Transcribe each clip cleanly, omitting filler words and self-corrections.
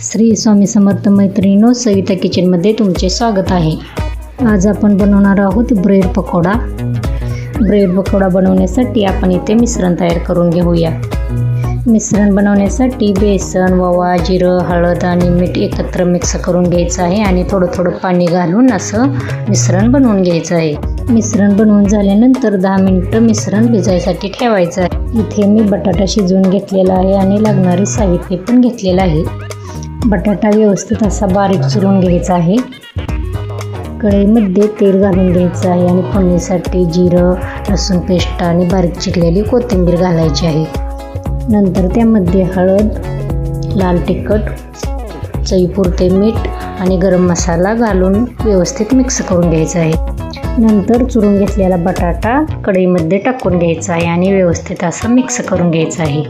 श्री स्वामी समर्थ मैत्रिणींनो, सविता किचनमध्ये तुमचे स्वागत आहे। आज आपण बनवणार आहोत ब्रेड पकोडा। ब्रेड पकोडा बनवण्यासाठी आपण इथे मिश्रण तयार करून घेऊया। मिश्रण बनवण्यासाठी बेसन, ओवा, जिरं, हळद आणि मीठ एकत्र मिक्स करून घ्यायचं आहे आणि थोडं थोडं पाणी घालून असं मिश्रण बनवून घ्यायचं आहे। मिश्रण बनवून झाल्यानंतर 10 मिनिटं मिश्रण भिजायसाठी ठेवायचं आहे। इथे मी बटाटा शिजवून घेतलेला आहे आणि लागणारे साहित्य पण घेतलेलं आहे। बटाटा व्यवस्थित असा बारीक चिरून घ्यायचा आहे। कढईमध्ये तेल घालून घ्यायचं आहे आणि फोडणीसाठी जिरं, लसूण पेस्ट आणि बारीक चिरलेली कोथिंबीर घालायची आहे। नंतर त्यामध्ये हळद, लाल तिखट, चवीपुरते मीठ आणि गरम मसाला घालून व्यवस्थित मिक्स करून घ्यायचं आहे। नंतर चुरून घेतलेला बटाटा कढईमध्ये टाकून घ्यायचा आहे आणि व्यवस्थित असं मिक्स करून घ्यायचं आहे।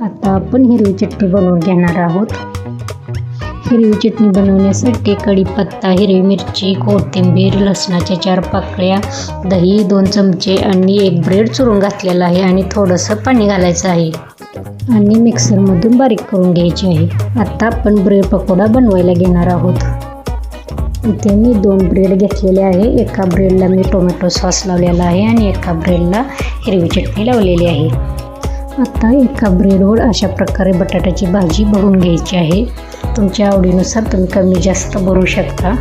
आता आपण हिरवी चटणी बनवून घेणार आहोत। हिरवी चटणी बनवण्यासाठी कढीपत्ता, हिरवी मिरची, कोथिंबीर, लसणाच्या 4 पाकळ्या, दही 2 चमचे आणि 1 ब्रेड चुरून घातलेला आहे आणि थोडंसं पाणी घालायचं आहे आणि मिक्सरमधून बारीक करून घ्यायचे आहे। आता आपण ब्रेड पकोडा बनवायला घेणार आहोत। इथे मी 2 ब्रेड घेतलेले आहे। एका ब्रेडला मी टोमॅटो सॉस लावलेला आहे आणि एका ब्रेडला हिरवी चटणी लावलेली आहे। आता एका ब्रेडवर अशा प्रकारे बटाट्याची भाजी भरून घ्यायची आहे। तुमच्या आवडीनुसार तुम्ही कमी जास्त भरू शकता।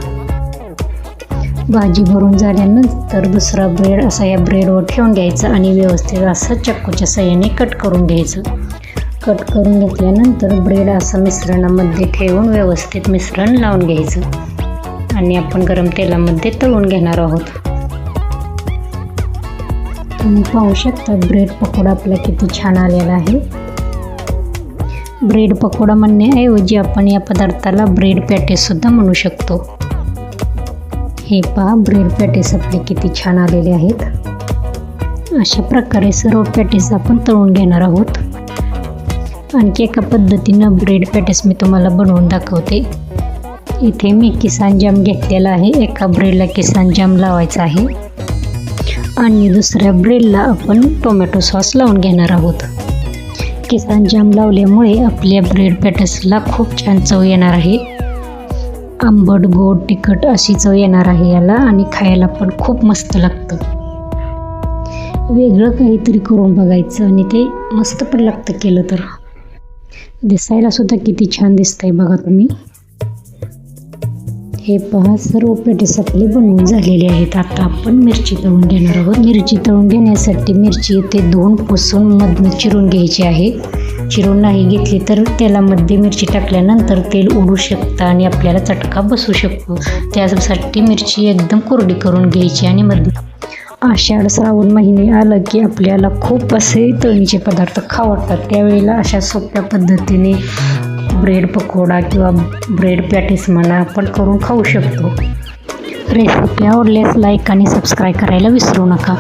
भाजी भरून झाल्यानंतर दुसरा ब्रेड असा या ब्रेडवर ठेवून घ्यायचा आणि व्यवस्थित असं चक्कूच्या साहाय्याने कट करून घ्यायचं। कट करून घेतल्यानंतर ब्रेड असं मिश्रणामध्ये ठेवून व्यवस्थित मिश्रण लावून घ्यायचं आणि आपण गरम तेलामध्ये तळून घेणार आहोत। तुम्ही पाहू शकता ब्रेड पकोडा आपला किती छान आलेला आहे। ब्रेड पकोडा म्हणण्याऐवजी आपण या पदार्थाला ब्रेड पॅटीस सुद्धा म्हणू शकतो। हे पहा, ब्रेड पॅटीस आपले किती छान आलेले आहेत। अशा प्रकारे सर्व पॅटीस आपण तळून घेणार आहोत। आणखी एका पद्धतीनं ब्रेड पॅटीस मी तुम्हाला बनवून दाखवते। इथे मी किसान जाम घेतलेला आहे। एका ब्रेडला किसान जाम लावायचा आहे आणि दुसऱ्या ब्रेडला आपण टोमॅटो सॉस लावून घेणार आहोत। किसान जाम लावल्यामुळे आपल्या ब्रेड पॅटीसला खूप छान चव येणार आहे। आंबट, गोड, तिखट अशी चव येणार आहे याला आणि खायला पण खूप मस्त लागतं। वेगळं काहीतरी करून बघायचं आणि ते मस्त पण लागतं केलं तर। दिसायला सुद्धा किती छान दिसतंय बघा तुम्ही। हे पहा, सर्व पॅटीस आपले बनवून झालेले आहेत। आता आपण मिरची तळून घेणार आहोत। मिरची तळून घेण्यासाठी मिरची इथे धुवून पुसून मधून चिरून घ्यायची आहे। चिरून नाही घेतली तर तेलामध्ये मिरची टाकल्यानंतर तेल उडू शकतं आणि आपल्याला चटका बसू शकतो। त्यासाठी मिरची एकदम कोरडी करून घ्यायची आणि आषाढ श्रावण महिने आलं की आपल्याला खूप असे तळणीचे पदार्थ खाऊ वाटतात। त्यावेळेला अशा सोप्या पद्धतीने ब्रेड पकोडा किंवा ब्रेड पॅटीस म्हणा आपण करून खाऊ शकतो। रेसिपी आवडल्यास लाईक आणि सबस्क्राईब करायला विसरू नका।